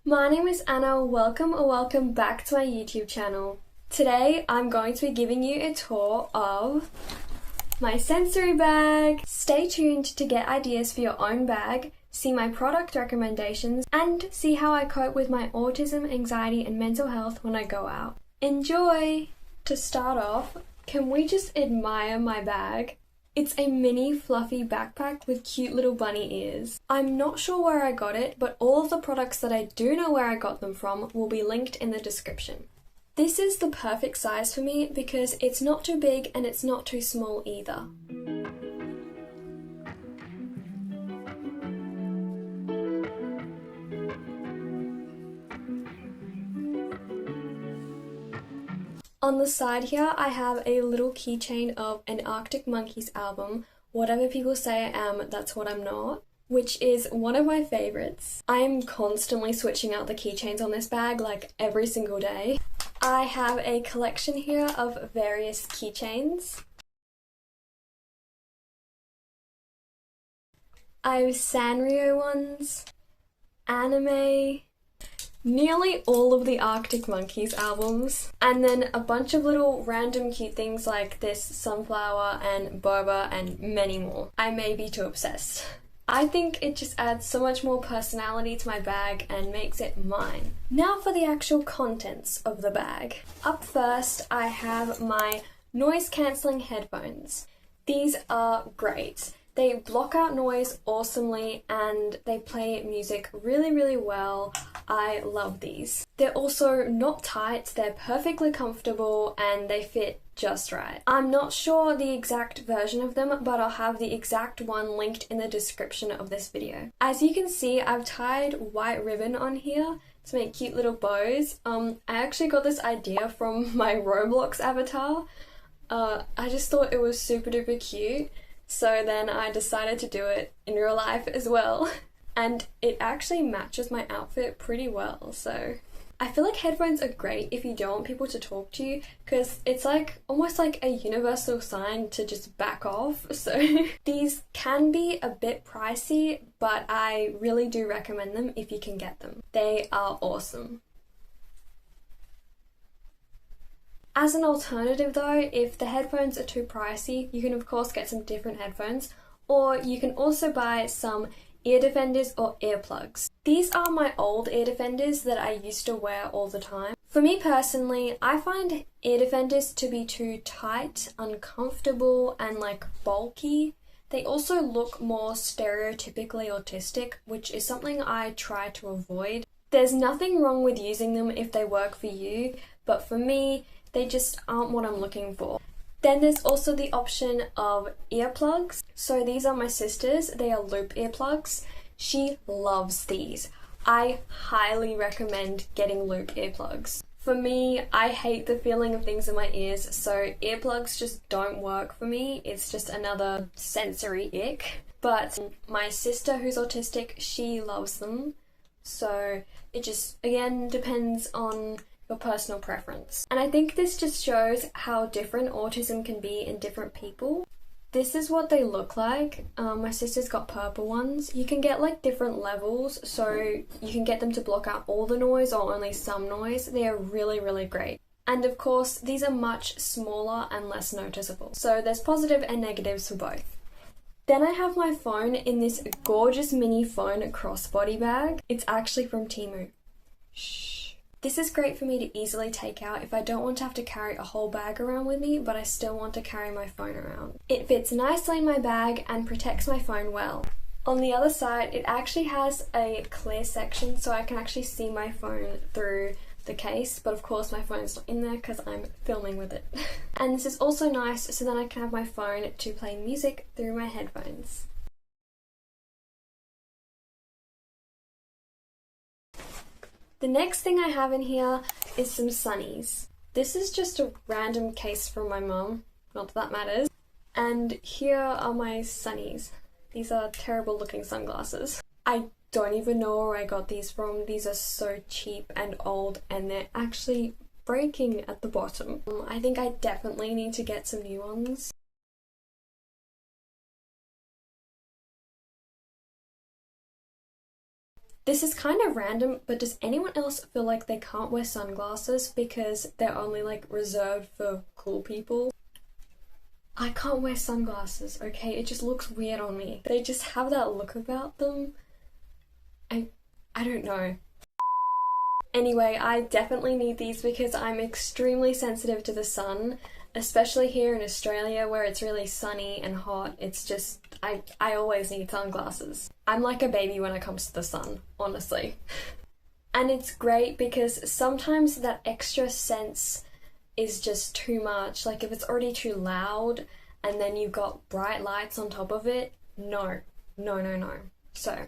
My name is Anna, welcome or welcome back to my YouTube channel. Today I'm going to be giving you a tour of my sensory bag. Stay tuned to get ideas for your own bag, see my product recommendations, and see how I cope with my autism, anxiety and mental health when I go out. Enjoy! To start off, can we just admire my bag? It's a mini fluffy backpack with cute little bunny ears. I'm not sure where I got it, but all of the products that I do know where I got them from will be linked in the description. This is the perfect size for me because it's not too big and it's not too small either. On the side here, I have a little keychain of an Arctic Monkeys album. Whatever people say I am, that's what I'm not, which is one of my favorites. I am constantly switching out the keychains on this bag, like every single day. I have a collection here of various keychains. I have Sanrio ones, anime, nearly all of the Arctic Monkeys albums, and then a bunch of little random cute things like this sunflower and boba and many more. I may be too obsessed. I think it just adds so much more personality to my bag and makes it mine. Now for the actual contents of the bag. Up first, I have my noise cancelling headphones. These are great. They block out noise awesomely and they play music really well. I love these. They're also not tight, they're perfectly comfortable and they fit just right. I'm not sure the exact version of them, but I'll have the exact one linked in the description of this video. As you can see, I've tied white ribbon on here to make cute little bows. I actually got this idea from my Roblox avatar. I just thought it was super duper cute. So then I decided to do it in real life as well. And it actually matches my outfit pretty well, so I feel like headphones are great if you don't want people to talk to you because it's like almost like a universal sign to just back off. So these can be a bit pricey, but I really do recommend them if you can get them. They are awesome. As an alternative though, if the headphones are too pricey, you can of course get some different headphones, or you can also buy some ear defenders or earplugs. These are my old ear defenders that I used to wear all the time. For me personally, I find ear defenders to be too tight, uncomfortable, and like bulky. They also look more stereotypically autistic, which is something I try to avoid. There's nothing wrong with using them if they work for you, but for me, they just aren't what I'm looking for. Then there's also the option of earplugs. So these are my sister's, they are loop earplugs. She loves these. I highly recommend getting loop earplugs. For me, I hate the feeling of things in my ears, so earplugs just don't work for me. It's just another sensory ick. But my sister who's autistic, she loves them. So it just, again, depends on your personal preference. And I think this just shows how different autism can be in different people. This is what they look like. My sister's got purple ones. You can get like different levels, so you can get them to block out all the noise or only some noise. They are really great. And of course, these are much smaller and less noticeable. So there's positive and negatives for both. Then I have my phone in this gorgeous mini phone crossbody bag. It's actually from Temu. Shh. This is great for me to easily take out if I don't want to have to carry a whole bag around with me, but I still want to carry my phone around. It fits nicely in my bag and protects my phone well. On the other side, it actually has a clear section so I can actually see my phone through the case, but of course my phone's not in there because I'm filming with it. And this is also nice so then I can have my phone to play music through my headphones. The next thing I have in here is some sunnies. This is just a random case from my mum, not that that matters. And here are my sunnies. These are terrible looking sunglasses. I don't even know where I got these from. These are so cheap and old and they're actually breaking at the bottom. I think I definitely need to get some new ones. This is kind of random, but does anyone else feel like they can't wear sunglasses because they're only like reserved for cool people? I can't wear sunglasses, okay? It just looks weird on me. They just have that look about them. I don't know. Anyway, I definitely need these because I'm extremely sensitive to the sun, especially here in Australia where it's really sunny and hot. It's just, I always need sunglasses. I'm like a baby when it comes to the sun, honestly. And it's great because sometimes that extra sense is just too much. Like if it's already too loud and then you've got bright lights on top of it, no. So,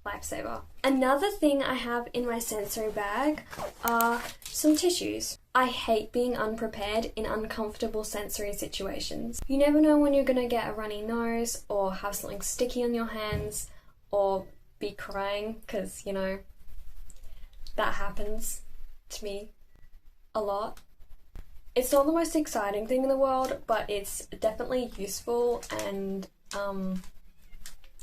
lifesaver. Another thing I have in my sensory bag are some tissues. I hate being unprepared in uncomfortable sensory situations. You never know when you're gonna get a runny nose or have something sticky on your hands or be crying, because, you know, that happens to me a lot. It's not the most exciting thing in the world, but it's definitely useful. And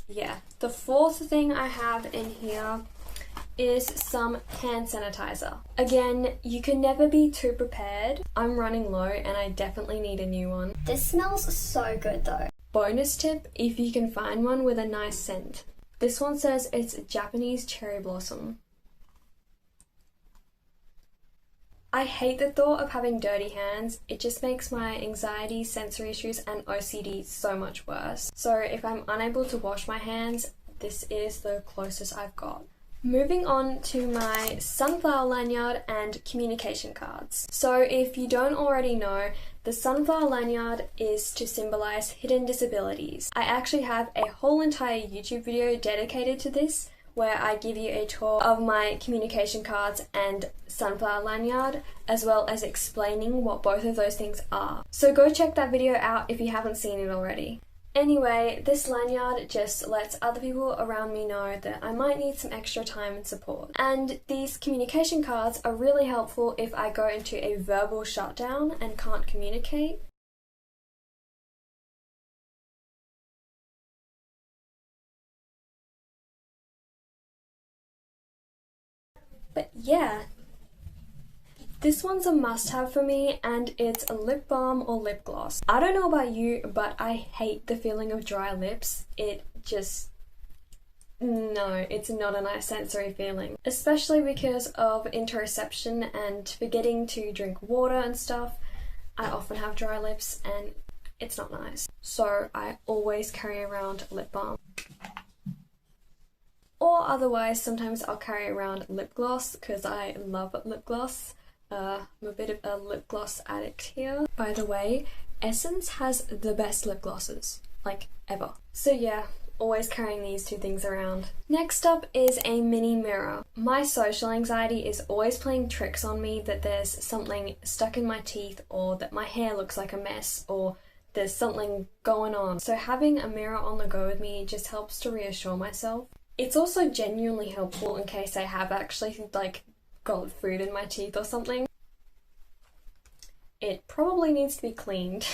yeah. The fourth thing I have in here is some hand sanitizer. Again, you can never be too prepared. I'm running low and I definitely need a new one. This smells so good though. Bonus tip, if you can find one with a nice scent. This one says it's Japanese cherry blossom. I hate the thought of having dirty hands. It just makes my anxiety, sensory issues, and OCD so much worse. So if I'm unable to wash my hands, this is the closest I've got. Moving on to my sunflower lanyard and communication cards. So if you don't already know, the sunflower lanyard is to symbolize hidden disabilities. I actually have a whole entire YouTube video dedicated to this, where I give you a tour of my communication cards and sunflower lanyard, as well as explaining what both of those things are. So go check that video out if you haven't seen it already. Anyway, this lanyard just lets other people around me know that I might need some extra time and support. And these communication cards are really helpful if I go into a verbal shutdown and can't communicate. But yeah, this one's a must-have for me, and it's a lip balm or lip gloss. I don't know about you, but I hate the feeling of dry lips. No, it's not a nice sensory feeling. Especially because of interoception and forgetting to drink water and stuff. I often have dry lips and it's not nice. So I always carry around lip balm. Or otherwise, sometimes I'll carry around lip gloss because I love lip gloss. I'm a bit of a lip gloss addict here. By the way, Essence has the best lip glosses, like ever. So yeah, always carrying these two things around. Next up is a mini mirror. My social anxiety is always playing tricks on me that there's something stuck in my teeth, or that my hair looks like a mess, or there's something going on. So having a mirror on the go with me just helps to reassure myself. It's also genuinely helpful in case I have actually like got food in my teeth or something. It probably needs to be cleaned.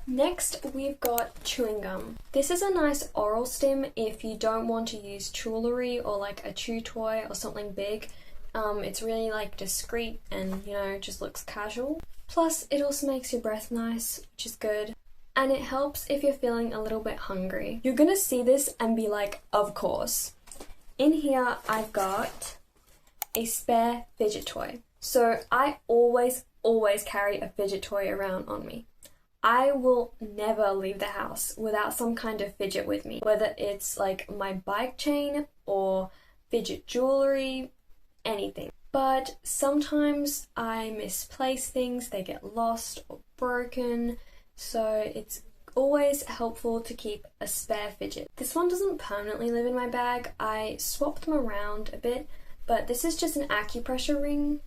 Next, we've got chewing gum. This is a nice oral stim if you don't want to use jewellery or like a chew toy or something big. It's really like discreet and, you know, just looks casual. Plus, it also makes your breath nice, which is good. And it helps if you're feeling a little bit hungry. You're gonna see this and be like, of course. In here, I've got a spare fidget toy. So I always carry a fidget toy around on me. I will never leave the house without some kind of fidget with me, whether it's like my bike chain or fidget jewellery, anything. But sometimes I misplace things, they get lost or broken, so it's always helpful to keep a spare fidget. This one doesn't permanently live in my bag. I swap them around a bit, but this is just an acupressure ring.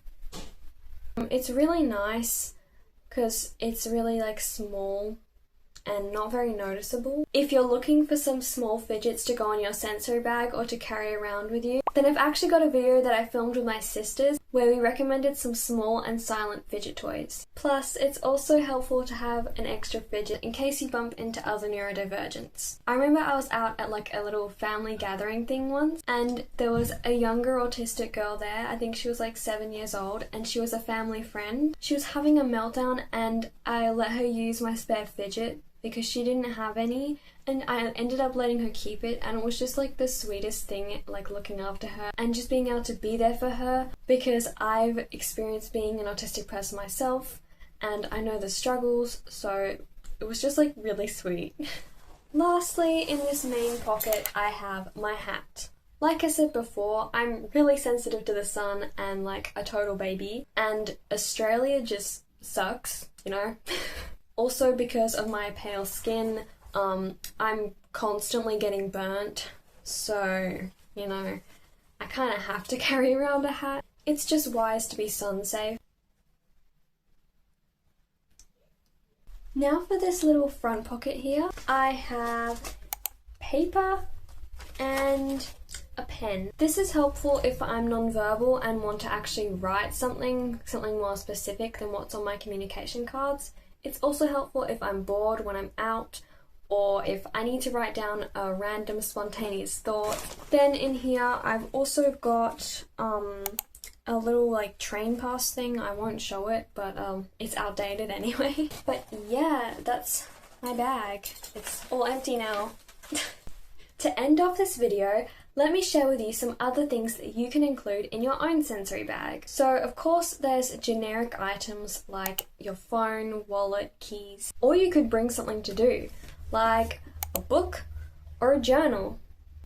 It's really nice because it's really like small and not very noticeable. If you're looking for some small fidgets to go in your sensory bag or to carry around with you, then I've actually got a video that I filmed with my sisters where we recommended some small and silent fidget toys. Plus, it's also helpful to have an extra fidget in case you bump into other neurodivergents. I remember I was out at like a little family gathering thing once, and there was a younger autistic girl there. I think she was like 7 years old, and she was a family friend. She was having a meltdown, and I let her use my spare fidget because she didn't have any, and I ended up letting her keep it, and it was just like the sweetest thing, like looking after her and just being able to be there for her, because I've experienced being an autistic person myself and I know the struggles, so it was just like really sweet. Lastly, in this main pocket I have my hat. Like I said before, I'm really sensitive to the sun and like a total baby, and Australia just sucks, you know? Also, because of my pale skin, I'm constantly getting burnt, so, you know, I kind of have to carry around a hat. It's just wise to be sun safe. Now for this little front pocket here, I have paper and a pen. This is helpful if I'm non-verbal and want to actually write something more specific than what's on my communication cards. It's also helpful if I'm bored when I'm out, or if I need to write down a random spontaneous thought. Then in here I've also got a little like train pass thing. I won't show it, but it's outdated anyway. But yeah, that's my bag. It's all empty now. To end off this video, let me share with you some other things that you can include in your own sensory bag. So of course there's generic items like your phone, wallet, keys, or you could bring something to do, like a book or a journal.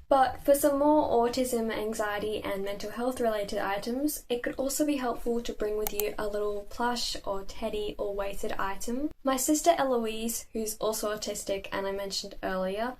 But for some more autism, anxiety and mental health related items, it could also be helpful to bring with you a little plush or teddy or weighted item. My sister Eloise, who's also autistic and I mentioned earlier,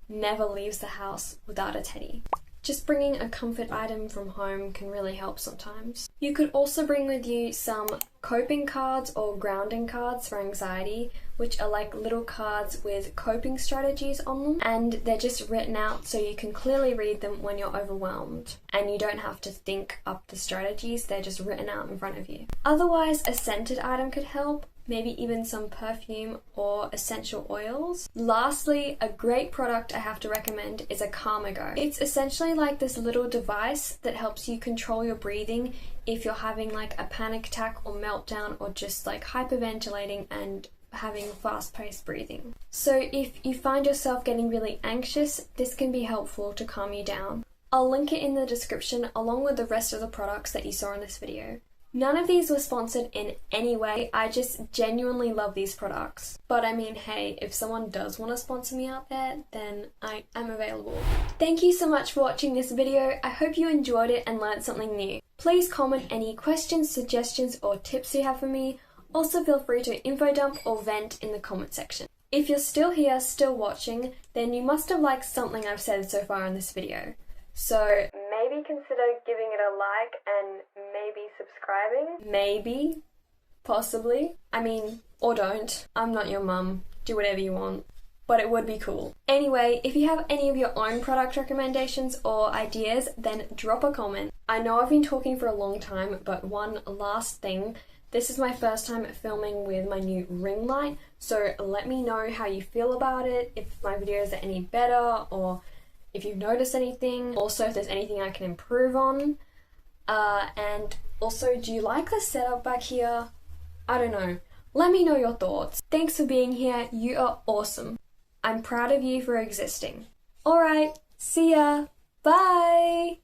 never leaves the house without a teddy. Just bringing a comfort item from home can really help sometimes. You could also bring with you some coping cards or grounding cards for anxiety, which are like little cards with coping strategies on them, and they're just written out so you can clearly read them when you're overwhelmed, and you don't have to think up the strategies, they're just written out in front of you. Otherwise, a scented item could help, maybe even some perfume or essential oils. Lastly, a great product I have to recommend is a Calmago. It's essentially like this little device that helps you control your breathing if you're having like a panic attack or meltdown, or just like hyperventilating and having fast-paced breathing. So if you find yourself getting really anxious, this can be helpful to calm you down. I'll link it in the description along with the rest of the products that you saw in this video. None of these were sponsored in any way, I just genuinely love these products. But I mean, hey, if someone does want to sponsor me out there, then I am available. Thank you so much for watching this video. I hope you enjoyed it and learned something new. Please comment any questions, suggestions or tips you have for me. Also feel free to info dump or vent in the comment section. If you're still here, still watching, then you must have liked something I've said so far in this video. So maybe consider giving it a like and maybe subscribing. Maybe. Possibly. I mean, or don't. I'm not your mum. Do whatever you want. But it would be cool. Anyway, if you have any of your own product recommendations or ideas, then drop a comment. I know I've been talking for a long time, but one last thing. This is my first time filming with my new ring light, so let me know how you feel about it, if my videos are any better, or if you've noticed anything, also if there's anything I can improve on. And also, do you like the setup back here? I don't know. Let me know your thoughts. Thanks for being here. You are awesome. I'm proud of you for existing. Alright, see ya. Bye!